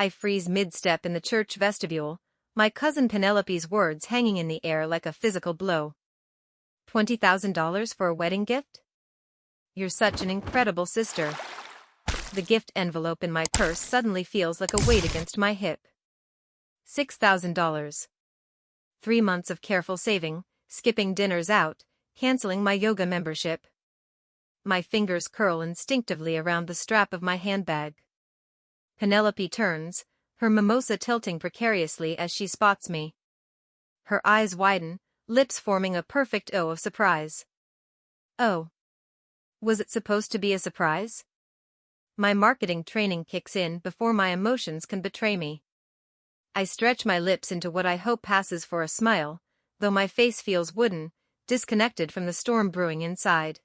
I freeze mid-step in the church vestibule, my cousin Penelope's words hanging in the air like a physical blow. $20,000 for a wedding gift? You're such an incredible sister. The gift envelope in my purse suddenly feels like a weight against my hip. $6,000. 3 months of careful saving, skipping dinners out, canceling my yoga membership. My fingers curl instinctively around the strap of my handbag. Penelope turns, her mimosa tilting precariously as she spots me. Her eyes widen, lips forming a perfect O of surprise. Oh. Was it supposed to be a surprise? My marketing training kicks in before my emotions can betray me. I stretch my lips into what I hope passes for a smile, though my face feels wooden, disconnected from the storm brewing inside.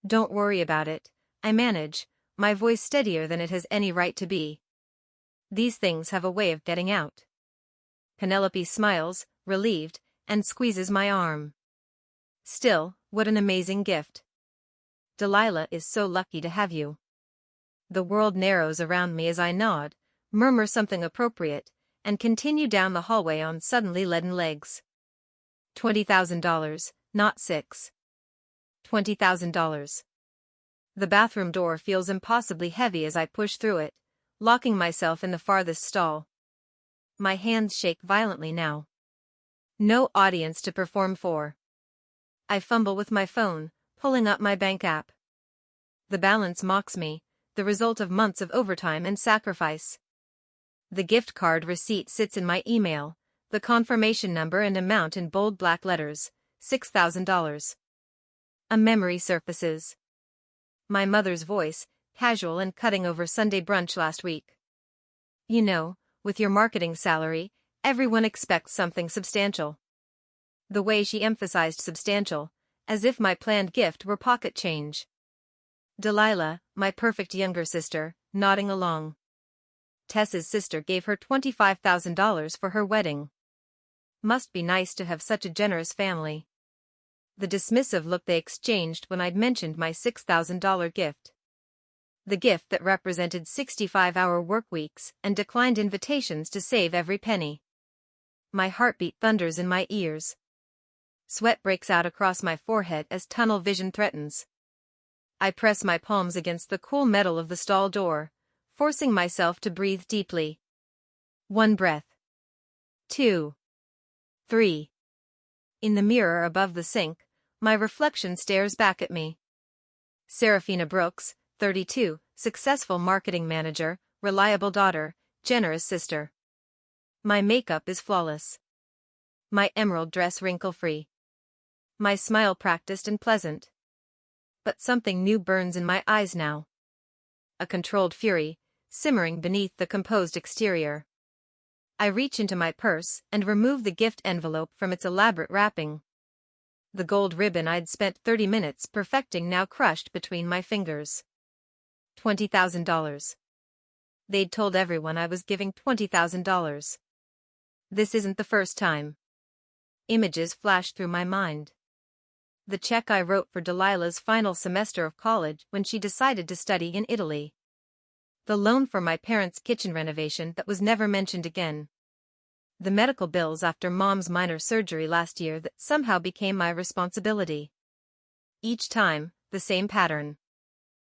Don't worry about it, I manage, my voice steadier than it has any right to be. These things have a way of getting out. Penelope smiles, relieved, and squeezes my arm. Still, what an amazing gift. Delilah is so lucky to have you. The world narrows around me as I nod, murmur something appropriate, and continue down the hallway on suddenly leaden legs. $20,000, not $6. $20,000. The bathroom door feels impossibly heavy as I push through it, locking myself in the farthest stall. My hands shake violently now. No audience to perform for. I fumble with my phone, pulling up my bank app. The balance mocks me, the result of months of overtime and sacrifice. The gift card receipt sits in my email, the confirmation number and amount in bold black letters, $6,000. A memory surfaces. My mother's voice, casual and cutting over Sunday brunch last week. You know, with your marketing salary, everyone expects something substantial. The way she emphasized substantial, as if my planned gift were pocket change. Delilah, my perfect younger sister, nodding along. Tess's sister gave her $25,000 for her wedding. Must be nice to have such a generous family. The dismissive look they exchanged when I'd mentioned my $6,000 gift. The gift that represented 65-hour work weeks and declined invitations to save every penny. My heartbeat thunders in my ears. Sweat breaks out across my forehead as tunnel vision threatens. I press my palms against the cool metal of the stall door, forcing myself to breathe deeply. 1 breath. 2. 3. In the mirror above the sink, my reflection stares back at me. Serafina Brooks, 32, successful marketing manager, reliable daughter, generous sister. My makeup is flawless. My emerald dress wrinkle-free. My smile practiced and pleasant. But something new burns in my eyes now. A controlled fury, simmering beneath the composed exterior. I reach into my purse and remove the gift envelope from its elaborate wrapping. The gold ribbon I'd spent 30 minutes perfecting now crushed between my fingers. $20,000. They'd told everyone I was giving $20,000. This isn't the first time. Images flashed through my mind. The check I wrote for Delilah's final semester of college when she decided to study in Italy. The loan for my parents' kitchen renovation that was never mentioned again. The medical bills after Mom's minor surgery last year that somehow became my responsibility. Each time, the same pattern.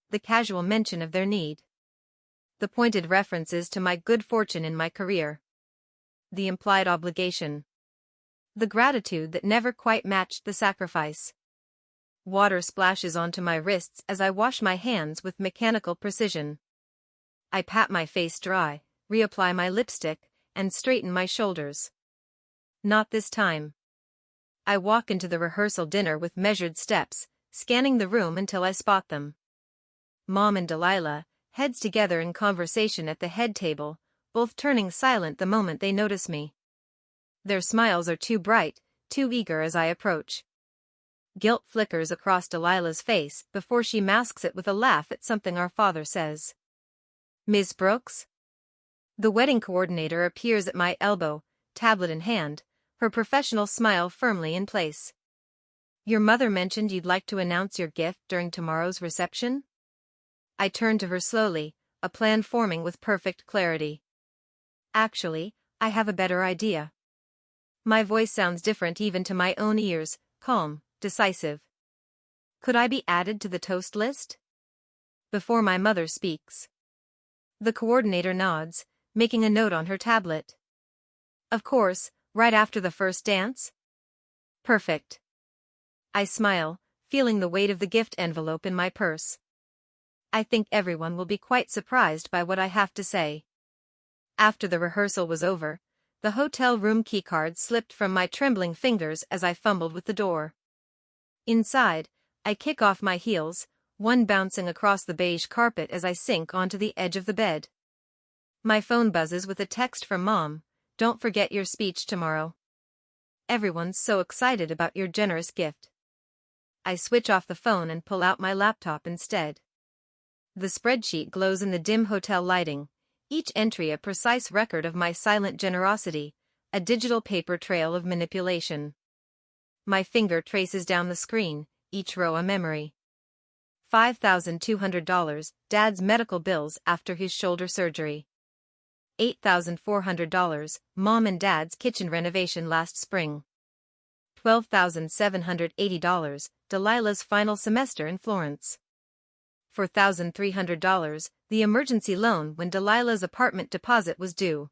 The casual mention of their need. The pointed references to my good fortune in my career. The implied obligation. The gratitude that never quite matched the sacrifice. Water splashes onto my wrists as I wash my hands with mechanical precision. I pat my face dry, reapply my lipstick, and straighten my shoulders. Not this time. I walk into the rehearsal dinner with measured steps, scanning the room until I spot them. Mom and Delilah, heads together in conversation at the head table, both turning silent the moment they notice me. Their smiles are too bright, too eager as I approach. Guilt flickers across Delilah's face before she masks it with a laugh at something our father says. Miss Brooks? The wedding coordinator appears at my elbow, tablet in hand, her professional smile firmly in place. Your mother mentioned you'd like to announce your gift during tomorrow's reception? I turn to her slowly, a plan forming with perfect clarity. Actually, I have a better idea. My voice sounds different even to my own ears, calm, decisive. Could I be added to the toast list? Before my mother speaks. The coordinator nods, making a note on her tablet. Of course, right after the first dance? Perfect. I smile, feeling the weight of the gift envelope in my purse. I think everyone will be quite surprised by what I have to say. After the rehearsal was over, the hotel room keycard slipped from my trembling fingers as I fumbled with the door. Inside, I kick off my heels, one bouncing across the beige carpet as I sink onto the edge of the bed. My phone buzzes with a text from Mom. Don't forget your speech tomorrow. Everyone's so excited about your generous gift. I switch off the phone and pull out my laptop instead. The spreadsheet glows in the dim hotel lighting, each entry a precise record of my silent generosity, a digital paper trail of manipulation. My finger traces down the screen, each row a memory. $5,200, Dad's medical bills after his shoulder surgery. $8,400, Mom and Dad's kitchen renovation last spring. $12,780, Delilah's final semester in Florence. $4,300, the emergency loan when Delilah's apartment deposit was due.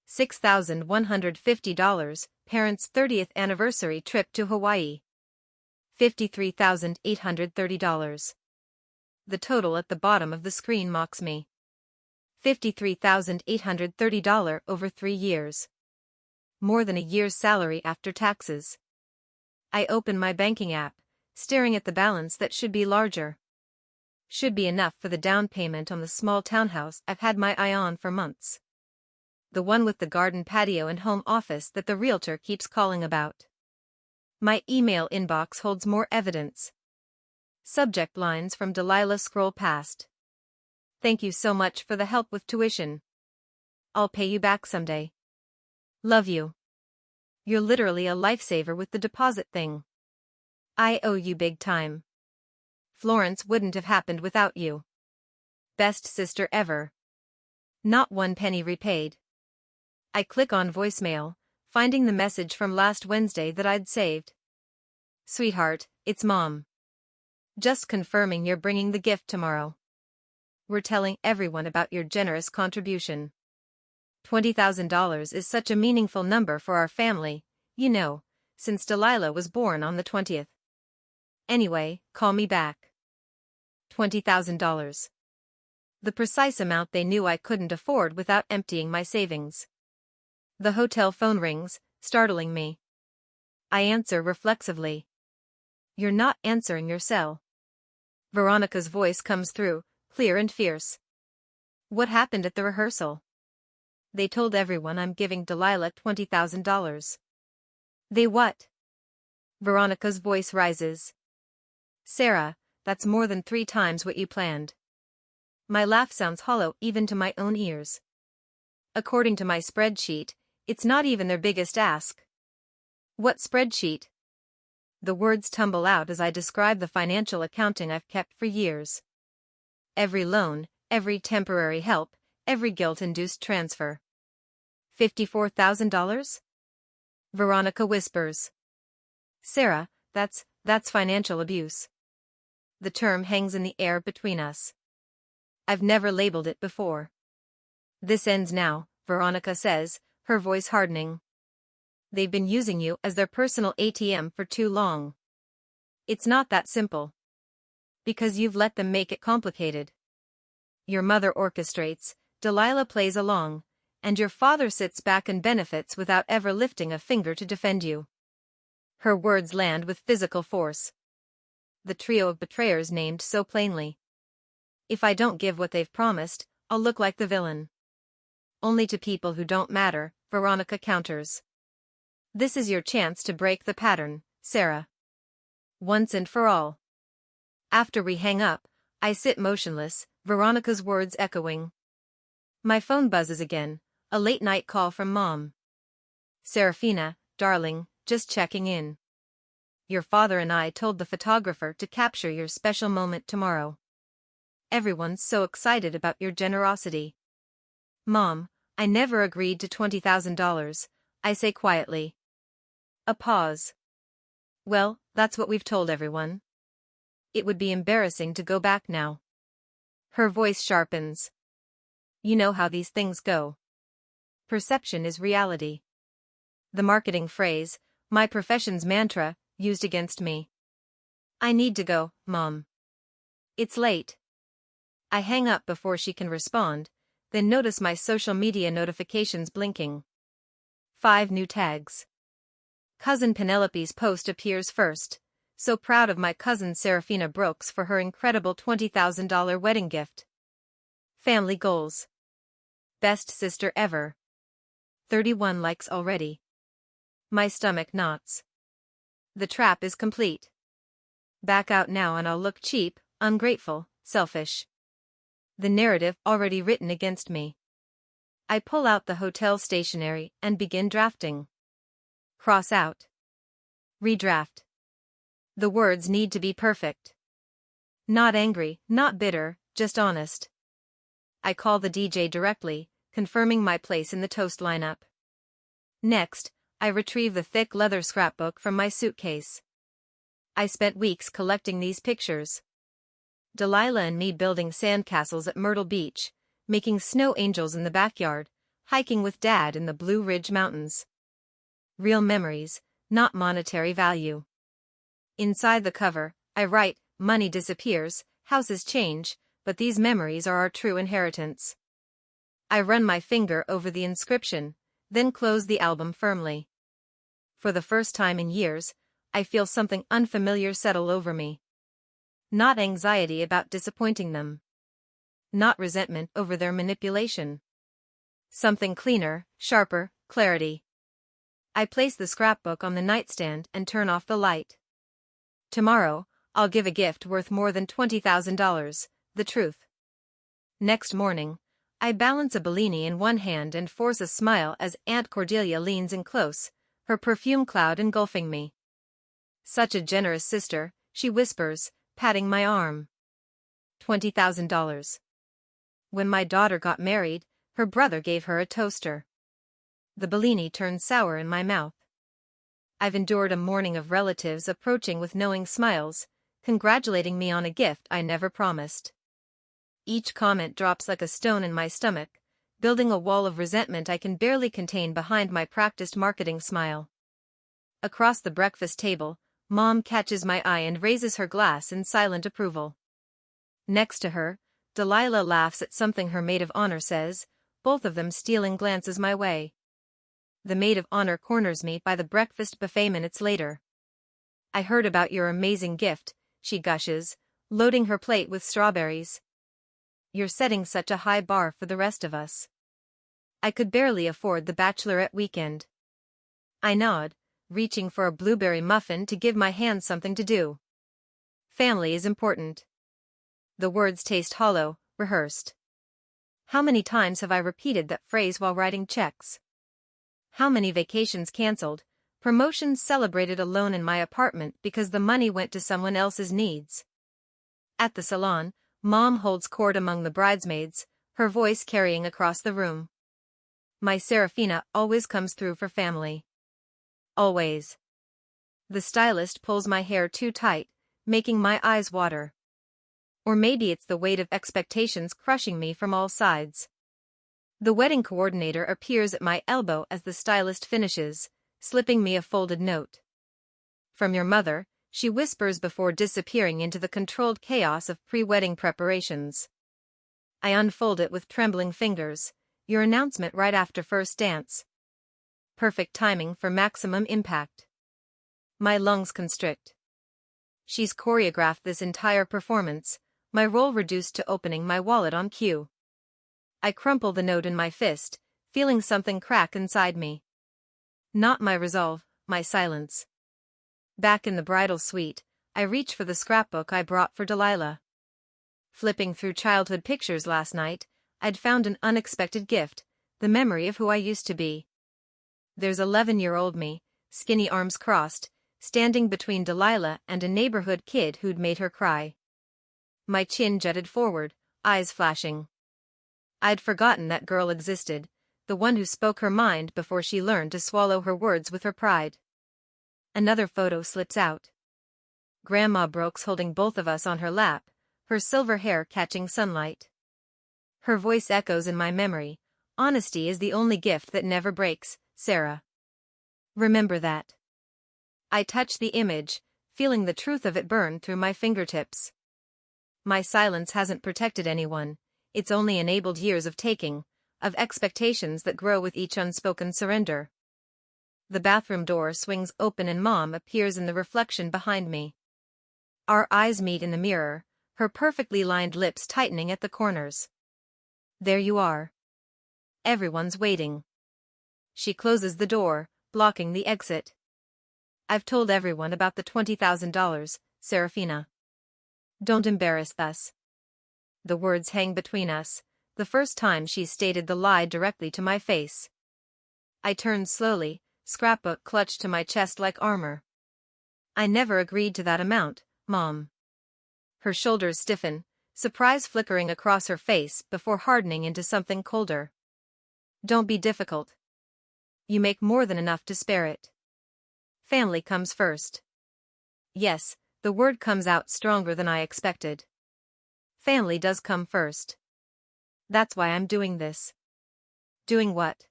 $6,150, parents' 30th anniversary trip to Hawaii. $53,830. The total at the bottom of the screen mocks me. $53,830 over 3 years. More than a year's salary after taxes. I open my banking app, staring at the balance that should be larger. Should be enough for the down payment on the small townhouse I've had my eye on for months. The one with the garden patio and home office that the realtor keeps calling about. My email inbox holds more evidence. Subject lines from Delilah scroll past. Thank you so much for the help with tuition. I'll pay you back someday. Love you. You're literally a lifesaver with the deposit thing. I owe you big time. Florence wouldn't have happened without you. Best sister ever. Not one penny repaid. I click on voicemail, finding the message from last Wednesday that I'd saved. Sweetheart, it's Mom. Just confirming you're bringing the gift tomorrow. We're telling everyone about your generous contribution. $20,000 is such a meaningful number for our family, you know, since Delilah was born on the 20th. Anyway, call me back. $20,000. The precise amount they knew I couldn't afford without emptying my savings. The hotel phone rings, startling me. I answer reflexively. You're not answering your cell. Veronica's voice comes through, clear and fierce. What happened at the rehearsal? They told everyone I'm giving Delilah $20,000. They what? Veronica's voice rises. Sarah, that's more than 3 times what you planned. My laugh sounds hollow even to my own ears. According to my spreadsheet, it's not even their biggest ask. What spreadsheet? The words tumble out as I describe the financial accounting I've kept for years. Every loan, every temporary help, every guilt-induced transfer. $54,000? Veronica whispers. Sarah, that's financial abuse. The term hangs in the air between us. I've never labeled it before. This ends now, Veronica says, her voice hardening. They've been using you as their personal ATM for too long. It's not that simple. Because you've let them make it complicated. Your mother orchestrates, Delilah plays along, and your father sits back and benefits without ever lifting a finger to defend you. Her words land with physical force. The trio of betrayers named so plainly. If I don't give what they've promised, I'll look like the villain. Only to people who don't matter, Veronica counters. This is your chance to break the pattern, Sarah. Once and for all. After we hang up, I sit motionless, Veronica's words echoing. My phone buzzes again, a late-night call from Mom. Serafina, darling, just checking in. Your father and I told the photographer to capture your special moment tomorrow. Everyone's so excited about your generosity. Mom, I never agreed to $20,000, I say quietly. A pause. Well, that's what we've told everyone. It would be embarrassing to go back now. Her voice sharpens. You know how these things go. Perception is reality. The marketing phrase, my profession's mantra, used against me. I need to go, Mom. It's late. I hang up before she can respond, then notice my social media notifications blinking. 5 new tags. Cousin Penelope's post appears first. So proud of my cousin Serafina Brooks for her incredible $20,000 wedding gift. Family goals. Best sister ever. 31 likes already. My stomach knots. The trap is complete. Back out now and I'll look cheap, ungrateful, selfish. The narrative already written against me. I pull out the hotel stationery and begin drafting. Cross out. Redraft. The words need to be perfect. Not angry, not bitter, just honest. I call the DJ directly, confirming my place in the toast lineup. Next, I retrieve the thick leather scrapbook from my suitcase. I spent weeks collecting these pictures. Delilah and me building sandcastles at Myrtle Beach, making snow angels in the backyard, hiking with Dad in the Blue Ridge Mountains. Real memories, not monetary value. Inside the cover, I write, money disappears, houses change, but these memories are our true inheritance. I run my finger over the inscription, then close the album firmly. For the first time in years, I feel something unfamiliar settle over me. Not anxiety about disappointing them. Not resentment over their manipulation. Something cleaner, sharper, clarity. I place the scrapbook on the nightstand and turn off the light. Tomorrow, I'll give a gift worth more than $20,000, the truth. Next morning, I balance a Bellini in one hand and force a smile as Aunt Cordelia leans in close, her perfume cloud engulfing me. Such a generous sister, she whispers, patting my arm. $20,000. When my daughter got married, her brother gave her a toaster. The Bellini turned sour in my mouth. I've endured a morning of relatives approaching with knowing smiles, congratulating me on a gift I never promised. Each comment drops like a stone in my stomach, building a wall of resentment I can barely contain behind my practiced marketing smile. Across the breakfast table, Mom catches my eye and raises her glass in silent approval. Next to her, Delilah laughs at something her maid of honor says, both of them stealing glances my way. The maid of honor corners me by the breakfast buffet minutes later. I heard about your amazing gift, she gushes, loading her plate with strawberries. You're setting such a high bar for the rest of us. I could barely afford the bachelorette weekend. I nod, reaching for a blueberry muffin to give my hands something to do. Family is important. The words taste hollow, rehearsed. How many times have I repeated that phrase while writing checks? How many vacations canceled, promotions celebrated alone in my apartment because the money went to someone else's needs? At the salon, Mom holds court among the bridesmaids, her voice carrying across the room. My Serafina always comes through for family. Always. The stylist pulls my hair too tight, making my eyes water. Or maybe it's the weight of expectations crushing me from all sides. The wedding coordinator appears at my elbow as the stylist finishes, slipping me a folded note. From your mother, she whispers before disappearing into the controlled chaos of pre-wedding preparations. I unfold it with trembling fingers, your announcement right after first dance. Perfect timing for maximum impact. My lungs constrict. She's choreographed this entire performance, my role reduced to opening my wallet on cue. I crumple the note in my fist, feeling something crack inside me. Not my resolve, my silence. Back in the bridal suite, I reach for the scrapbook I brought for Delilah. Flipping through childhood pictures last night, I'd found an unexpected gift, the memory of who I used to be. There's 11-year-old me, skinny arms crossed, standing between Delilah and a neighborhood kid who'd made her cry. My chin jutted forward, eyes flashing. I'd forgotten that girl existed, the one who spoke her mind before she learned to swallow her words with her pride. Another photo slips out. Grandma Brooks holding both of us on her lap, her silver hair catching sunlight. Her voice echoes in my memory. Honesty is the only gift that never breaks, Sarah. Remember that. I touch the image, feeling the truth of it burn through my fingertips. My silence hasn't protected anyone, it's only enabled years of taking, of expectations that grow with each unspoken surrender. The bathroom door swings open and Mom appears in the reflection behind me. Our eyes meet in the mirror, her perfectly lined lips tightening at the corners. There you are. Everyone's waiting. She closes the door, blocking the exit. I've told everyone about the $20,000, Serafina. Don't embarrass us. The words hang between us, the first time she's stated the lie directly to my face. I turn slowly, scrapbook clutched to my chest like armor. I never agreed to that amount, Mom. Her shoulders stiffen, surprise flickering across her face before hardening into something colder. Don't be difficult. You make more than enough to spare it. Family comes first. Yes, the word comes out stronger than I expected. Family does come first. That's why I'm doing this. Doing what?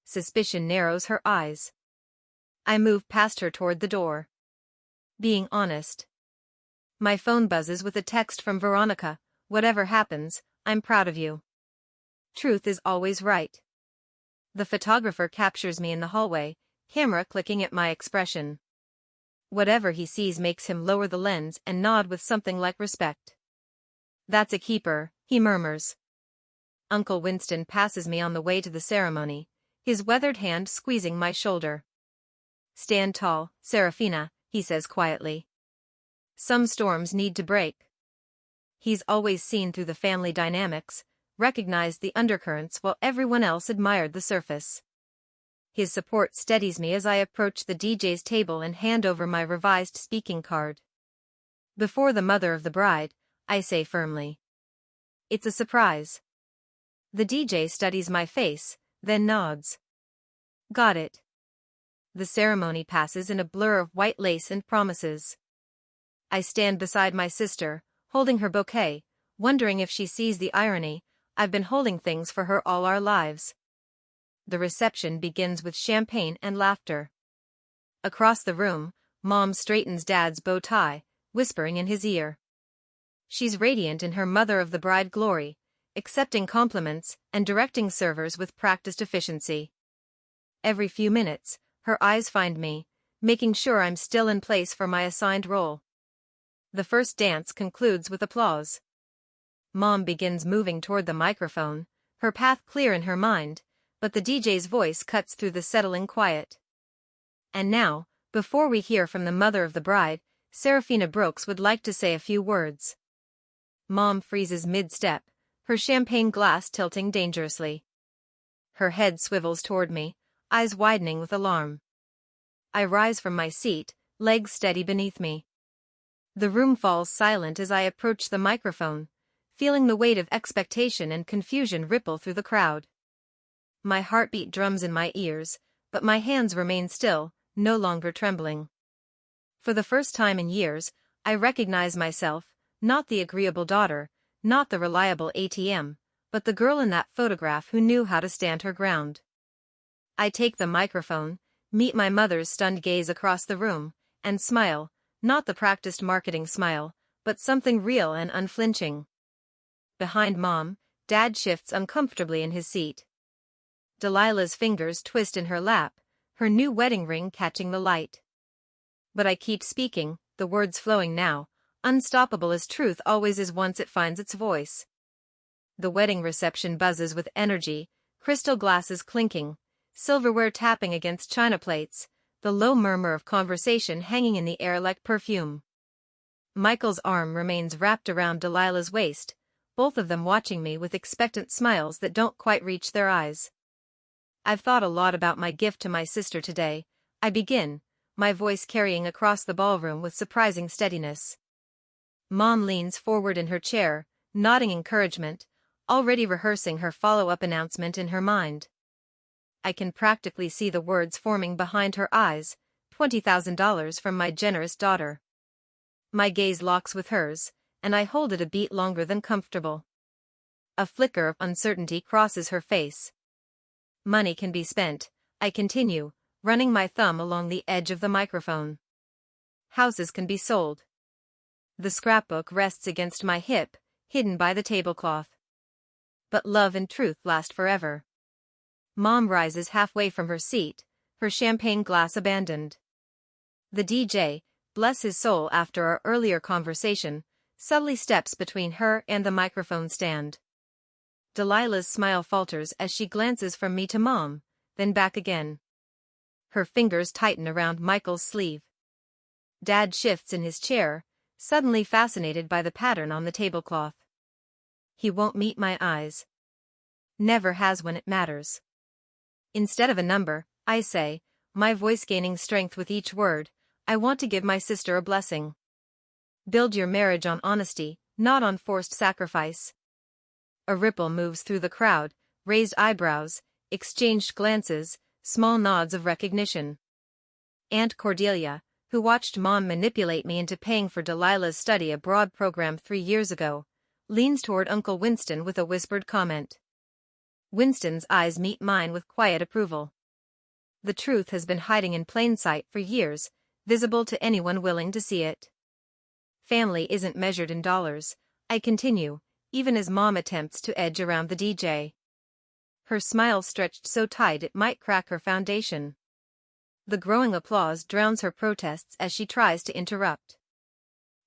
Suspicion narrows her eyes. I move past her toward the door. Being honest. My phone buzzes with a text from Veronica. Whatever happens, I'm proud of you. Truth is always right. The photographer captures me in the hallway, camera clicking at my expression. Whatever he sees makes him lower the lens and nod with something like respect. That's a keeper, he murmurs. Uncle Winston passes me on the way to the ceremony, his weathered hand squeezing my shoulder. Stand tall, Serafina, he says quietly. Some storms need to break. He's always seen through the family dynamics, recognized the undercurrents while everyone else admired the surface. His support steadies me as I approach the DJ's table and hand over my revised speaking card. Before the mother of the bride, I say firmly. It's a surprise. The DJ studies my face, then nods. Got it. The ceremony passes in a blur of white lace and promises. I stand beside my sister, holding her bouquet, wondering if she sees the irony. I've been holding things for her all our lives. The reception begins with champagne and laughter. Across the room, Mom straightens Dad's bow tie, whispering in his ear. She's radiant in her mother of the bride glory, accepting compliments and directing servers with practiced efficiency. Every few minutes, her eyes find me, making sure I'm still in place for my assigned role. The first dance concludes with applause. Mom begins moving toward the microphone, her path clear in her mind, but the DJ's voice cuts through the settling quiet. And now, before we hear from the mother of the bride, Serafina Brooks would like to say a few words. Mom freezes mid-step, her champagne glass tilting dangerously. Her head swivels toward me, eyes widening with alarm. I rise from my seat, legs steady beneath me. The room falls silent as I approach the microphone, feeling the weight of expectation and confusion ripple through the crowd. My heartbeat drums in my ears, but my hands remain still, no longer trembling. For the first time in years, I recognize myself, not the agreeable daughter, not the reliable ATM, but the girl in that photograph who knew how to stand her ground. I take the microphone, meet my mother's stunned gaze across the room, and smile, not the practiced marketing smile, but something real and unflinching. Behind Mom, Dad shifts uncomfortably in his seat. Delilah's fingers twist in her lap, her new wedding ring catching the light. But I keep speaking, the words flowing now, unstoppable as truth always is once it finds its voice. The wedding reception buzzes with energy, crystal glasses clinking, silverware tapping against china plates, the low murmur of conversation hanging in the air like perfume. Michael's arm remains wrapped around Delilah's waist, both of them watching me with expectant smiles that don't quite reach their eyes. I've thought a lot about my gift to my sister today, I begin, my voice carrying across the ballroom with surprising steadiness. Mom leans forward in her chair, nodding encouragement, already rehearsing her follow-up announcement in her mind. I can practically see the words forming behind her eyes, $20,000 from my generous daughter. My gaze locks with hers, and I hold it a beat longer than comfortable. A flicker of uncertainty crosses her face. Money can be spent, I continue, running my thumb along the edge of the microphone. Houses can be sold. The scrapbook rests against my hip, hidden by the tablecloth. But love and truth last forever. Mom rises halfway from her seat, her champagne glass abandoned. The DJ, bless his soul after our earlier conversation, subtly steps between her and the microphone stand. Delilah's smile falters as she glances from me to Mom, then back again. Her fingers tighten around Michael's sleeve. Dad shifts in his chair, suddenly fascinated by the pattern on the tablecloth. He won't meet my eyes. Never has when it matters. Instead of a number, I say, my voice gaining strength with each word, I want to give my sister a blessing. Build your marriage on honesty, not on forced sacrifice. A ripple moves through the crowd, raised eyebrows, exchanged glances, small nods of recognition. Aunt Cordelia, who watched Mom manipulate me into paying for Delilah's study abroad program 3 years ago, leans toward Uncle Winston with a whispered comment. Winston's eyes meet mine with quiet approval. The truth has been hiding in plain sight for years, visible to anyone willing to see it. Family isn't measured in dollars, I continue, even as Mom attempts to edge around the DJ. Her smile stretched so tight it might crack her foundation. The growing applause drowns her protests as she tries to interrupt.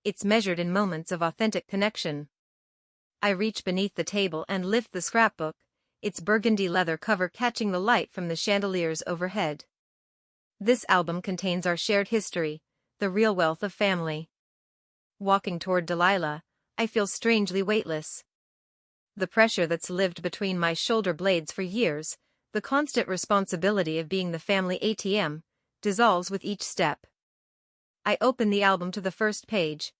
It's measured in moments of authentic connection. I reach beneath the table and lift the scrapbook, its burgundy leather cover catching the light from the chandeliers overhead. This album contains our shared history, the real wealth of family. Walking toward Delilah, I feel strangely weightless. The pressure that's lived between my shoulder blades for years, the constant responsibility of being the family ATM, dissolves with each step. I open the album to the first page.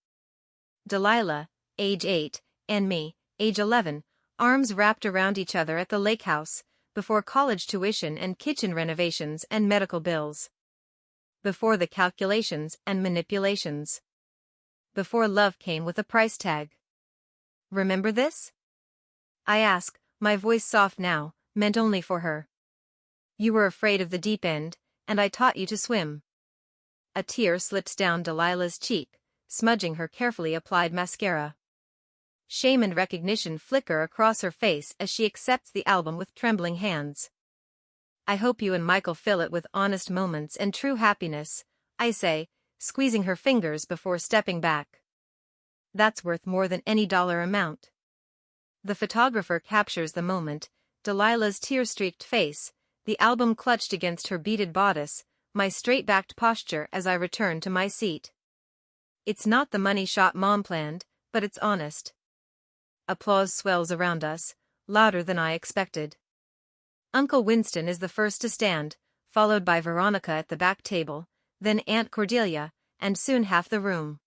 Delilah, age 8, and me, age 11, arms wrapped around each other at the lake house, before college tuition and kitchen renovations and medical bills. Before the calculations and manipulations. Before love came with a price tag. Remember this? I ask, my voice soft now, meant only for her. You were afraid of the deep end, and I taught you to swim. A tear slips down Delilah's cheek, smudging her carefully applied mascara. Shame and recognition flicker across her face as she accepts the album with trembling hands. I hope you and Michael fill it with honest moments and true happiness, I say, squeezing her fingers before stepping back. That's worth more than any dollar amount. The photographer captures the moment, Delilah's tear-streaked face, the album clutched against her beaded bodice, my straight-backed posture as I return to my seat. It's not the money shot Mom planned, but it's honest. Applause swells around us, louder than I expected. Uncle Winston is the first to stand, followed by Veronica at the back table, then Aunt Cordelia, and soon half the room.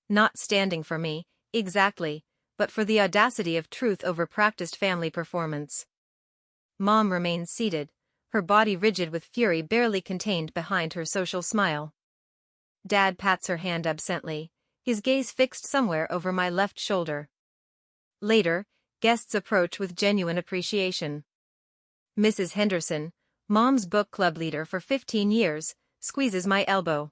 Not standing for me, exactly, but for the audacity of truth over practiced family performance. Mom remains seated, her body rigid with fury barely contained behind her social smile. Dad pats her hand absently, his gaze fixed somewhere over my left shoulder. Later, guests approach with genuine appreciation. Mrs. Henderson, Mom's book club leader for 15 years, squeezes my elbow.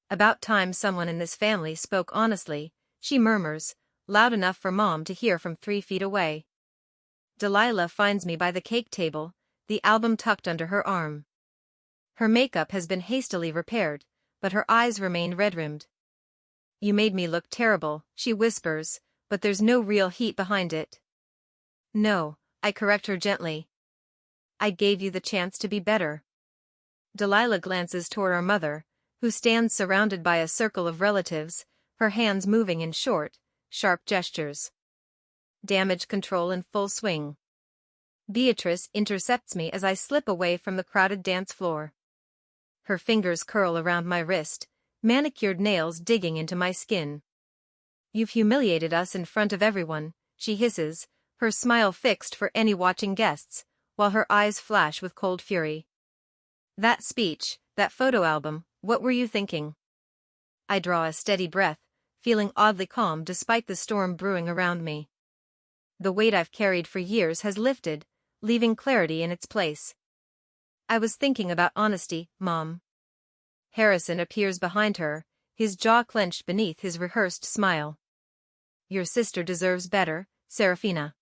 About time someone in this family spoke honestly, she murmurs, loud enough for Mom to hear from 3 feet away. Delilah finds me by the cake table, the album tucked under her arm. Her makeup has been hastily repaired, but her eyes remain red-rimmed. You made me look terrible, she whispers, but there's no real heat behind it. No, I correct her gently. I gave you the chance to be better. Delilah glances toward our mother, who stands surrounded by a circle of relatives, her hands moving in short, sharp gestures. Damage control in full swing. Beatrice intercepts me as I slip away from the crowded dance floor. Her fingers curl around my wrist, manicured nails digging into my skin. You've humiliated us in front of everyone, she hisses, her smile fixed for any watching guests, while her eyes flash with cold fury. That speech, that photo album, what were you thinking? I draw a steady breath, feeling oddly calm despite the storm brewing around me. The weight I've carried for years has lifted, leaving clarity in its place. I was thinking about honesty, Mom. Harrison appears behind her, his jaw clenched beneath his rehearsed smile. Your sister deserves better, Serafina.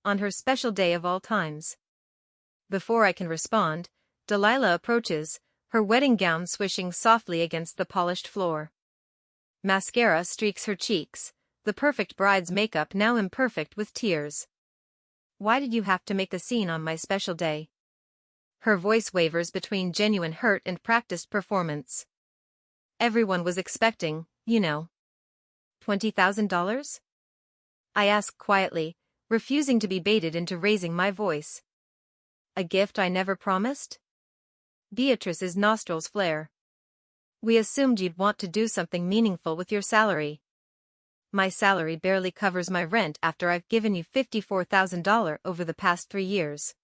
On her special day of all times. Before I can respond, Delilah approaches, her wedding gown swishing softly against the polished floor. Mascara streaks her cheeks, the perfect bride's makeup now imperfect with tears. Why did you have to make a scene on my special day? Her voice wavers between genuine hurt and practiced performance. Everyone was expecting, you know. $20,000? I ask quietly, refusing to be baited into raising my voice. A gift I never promised? Beatrice's nostrils flare. We assumed you'd want to do something meaningful with your salary. My salary barely covers my rent after I've given you $54,000 over the past 3 years.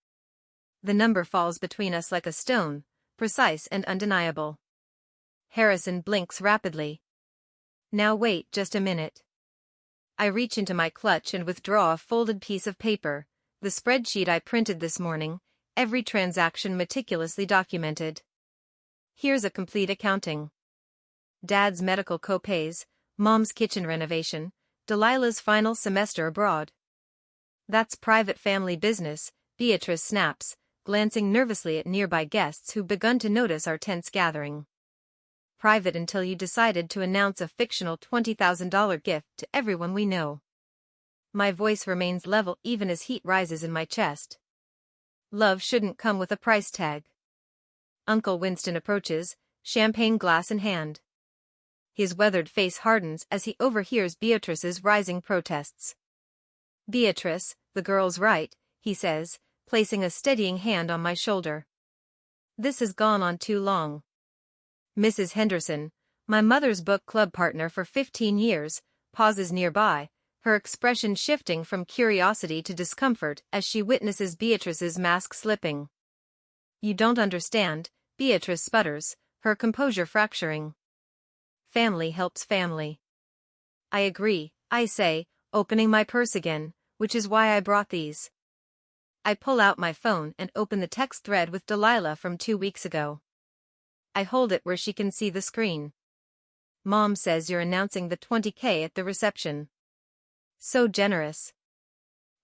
The number falls between us like a stone, precise and undeniable. Harrison blinks rapidly. Now wait just a minute. I reach into my clutch and withdraw a folded piece of paper, the spreadsheet I printed this morning, every transaction meticulously documented. Here's a complete accounting. Dad's medical co-pays, Mom's kitchen renovation, Delilah's final semester abroad. That's private family business, Beatrice snaps, glancing nervously at nearby guests who've begun to notice our tense gathering. Private until you decided to announce a fictional $20,000 gift to everyone we know. My voice remains level even as heat rises in my chest. Love shouldn't come with a price tag. Uncle Winston approaches, champagne glass in hand. His weathered face hardens as he overhears Beatrice's rising protests. Beatrice, the girl's right, he says, placing a steadying hand on my shoulder. This has gone on too long. Mrs. Henderson, my mother's book club partner for 15 years, pauses nearby, her expression shifting from curiosity to discomfort as she witnesses Beatrice's mask slipping. You don't understand, Beatrice sputters, her composure fracturing. Family helps family. I agree, I say, opening my purse again, which is why I brought these. I pull out my phone and open the text thread with Delilah from 2 weeks ago. I hold it where she can see the screen. Mom says you're announcing the $20K at the reception. So generous.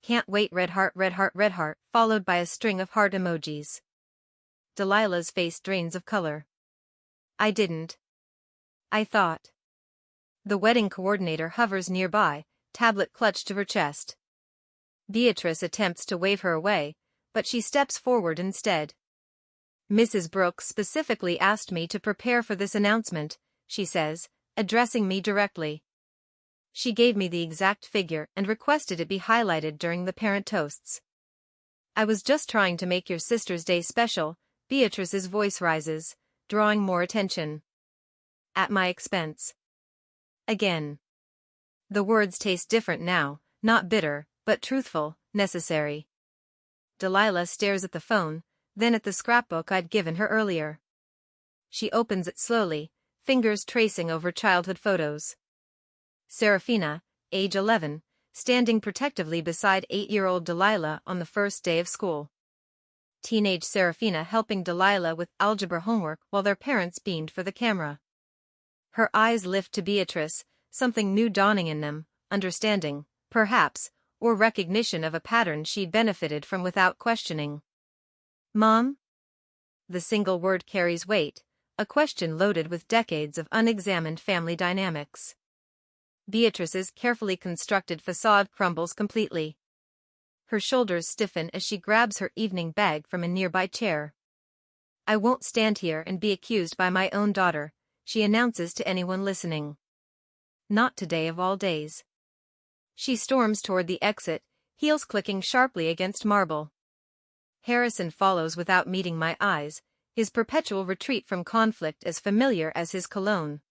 Can't wait, red heart, red heart, red heart, followed by a string of heart emojis. Delilah's face drains of color. I didn't. I thought. The wedding coordinator hovers nearby, tablet clutched to her chest. Beatrice attempts to wave her away, but she steps forward instead. Mrs. Brooks specifically asked me to prepare for this announcement, she says, addressing me directly. She gave me the exact figure and requested it be highlighted during the parent toasts. I was just trying to make your sister's day special, Beatrice's voice rises, drawing more attention. At my expense. Again. The words taste different now, not bitter, but truthful, necessary. Delilah stares at the phone, then at the scrapbook I'd given her earlier. She opens it slowly, fingers tracing over childhood photos. Serafina, age 11, standing protectively beside 8-year-old Delilah on the first day of school. Teenage Serafina helping Delilah with algebra homework while their parents beamed for the camera. Her eyes lift to Beatrice, something new dawning in them, understanding, perhaps, or recognition of a pattern she'd benefited from without questioning. Mom? The single word carries weight, a question loaded with decades of unexamined family dynamics. Beatrice's carefully constructed facade crumbles completely. Her shoulders stiffen as she grabs her evening bag from a nearby chair. I won't stand here and be accused by my own daughter, she announces to anyone listening. Not today of all days. She storms toward the exit, heels clicking sharply against marble. Harrison follows without meeting my eyes, his perpetual retreat from conflict as familiar as his cologne.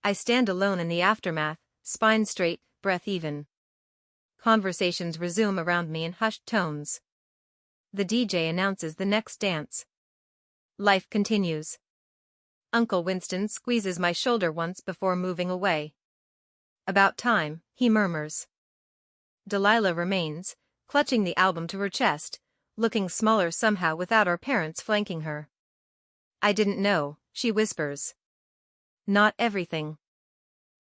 I stand alone in the aftermath, spine straight, breath even. Conversations resume around me in hushed tones. The DJ announces the next dance. Life continues. Uncle Winston squeezes my shoulder once before moving away. About time, he murmurs. Delilah remains, clutching the album to her chest, looking smaller somehow without our parents flanking her. I didn't know, she whispers. Not everything.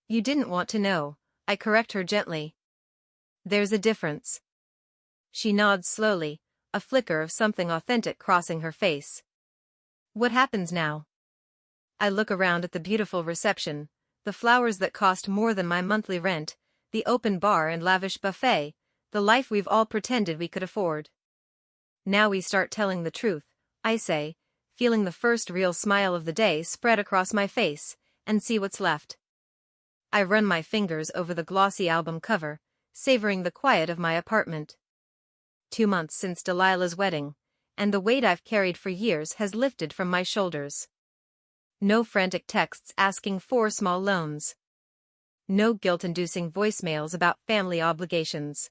You didn't want to know, I correct her gently. There's a difference. She nods slowly, a flicker of something authentic crossing her face. What happens now? I look around at the beautiful reception, the flowers that cost more than my monthly rent, the open bar and lavish buffet, the life we've all pretended we could afford. Now we start telling the truth, I say, feeling the first real smile of the day spread across my face, and see what's left. I run my fingers over the glossy album cover, savoring the quiet of my apartment. 2 months since Delilah's wedding, and the weight I've carried for years has lifted from my shoulders. No frantic texts asking for small loans. No guilt-inducing voicemails about family obligations.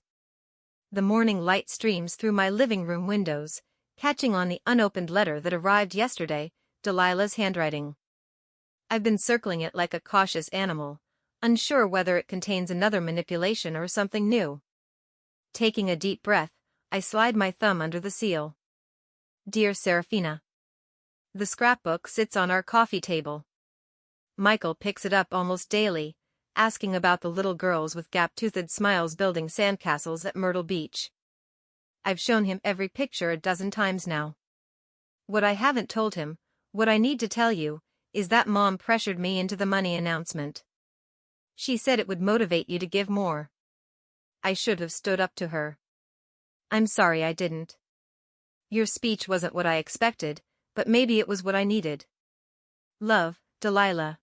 The morning light streams through my living room windows, catching on the unopened letter that arrived yesterday, Delilah's handwriting. I've been circling it like a cautious animal, unsure whether it contains another manipulation or something new. Taking a deep breath, I slide my thumb under the seal. Dear Serafina. The scrapbook sits on our coffee table. Michael picks it up almost daily, asking about the little girls with gap-toothed smiles building sandcastles at Myrtle Beach. I've shown him every picture a dozen times now. What I haven't told him, what I need to tell you, is that Mom pressured me into the money announcement. She said it would motivate you to give more. I should have stood up to her. I'm sorry I didn't. Your speech wasn't what I expected, but maybe it was what I needed. Love, Delilah.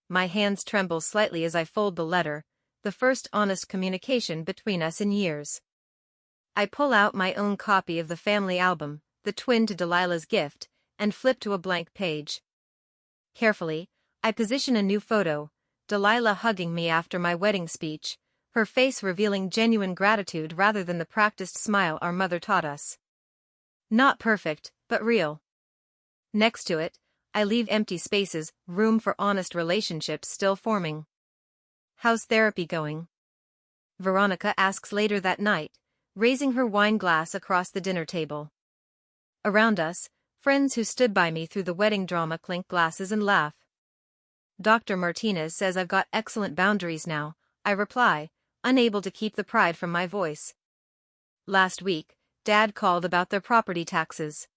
My hands tremble slightly as I fold the letter, the first honest communication between us in years. I pull out my own copy of the family album, the twin to Delilah's gift, and flip to a blank page. Carefully, I position a new photo, Delilah hugging me after my wedding speech, her face revealing genuine gratitude rather than the practiced smile our mother taught us. Not perfect, but real. Next to it, I leave empty spaces, room for honest relationships still forming. How's therapy going? Veronica asks later that night, raising her wine glass across the dinner table. Around us, friends who stood by me through the wedding drama clink glasses and laugh. Dr. Martinez says I've got excellent boundaries now, I reply, unable to keep the pride from my voice. Last week, Dad called about their property taxes.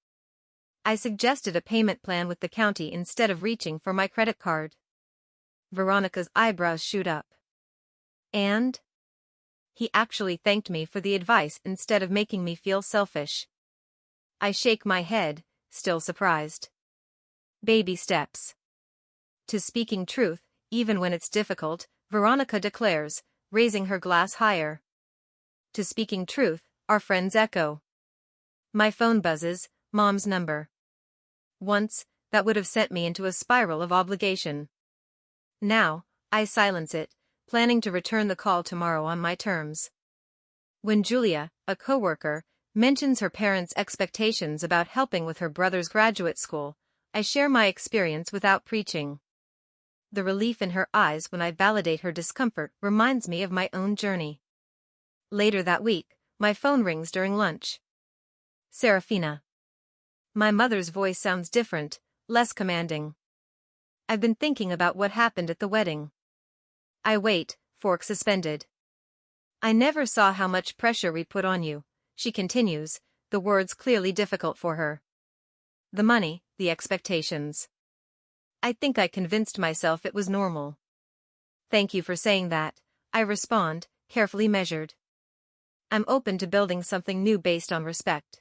I suggested a payment plan with the county instead of reaching for my credit card. Veronica's eyebrows shoot up. And? He actually thanked me for the advice instead of making me feel selfish. I shake my head, still surprised. Baby steps. To speaking truth, even when it's difficult, Veronica declares, raising her glass higher. To speaking truth, our friends echo. My phone buzzes, Mom's number. Once, that would have sent me into a spiral of obligation. Now, I silence it, planning to return the call tomorrow on my terms. When Julia, a coworker, mentions her parents' expectations about helping with her brother's graduate school, I share my experience without preaching. The relief in her eyes when I validate her discomfort reminds me of my own journey. Later that week, my phone rings during lunch. Serafina. My mother's voice sounds different, less commanding. I've been thinking about what happened at the wedding. I wait, fork suspended. I never saw how much pressure we put on you, she continues, the words clearly difficult for her. The money, the expectations. I think I convinced myself it was normal. Thank you for saying that, I respond, carefully measured. I'm open to building something new based on respect.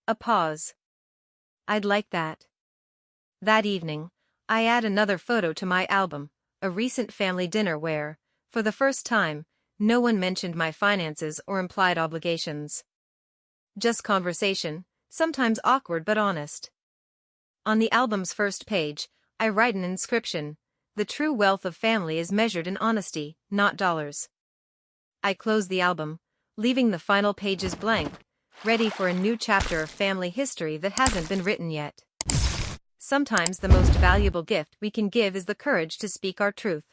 A pause. I'd like that. That evening, I add another photo to my album, a recent family dinner where, for the first time, no one mentioned my finances or implied obligations. Just conversation, sometimes awkward but honest. On the album's first page, I write an inscription: the true wealth of family is measured in honesty, not dollars. I close the album, leaving the final pages blank, ready for a new chapter of family history that hasn't been written yet. Sometimes the most valuable gift we can give is the courage to speak our truth.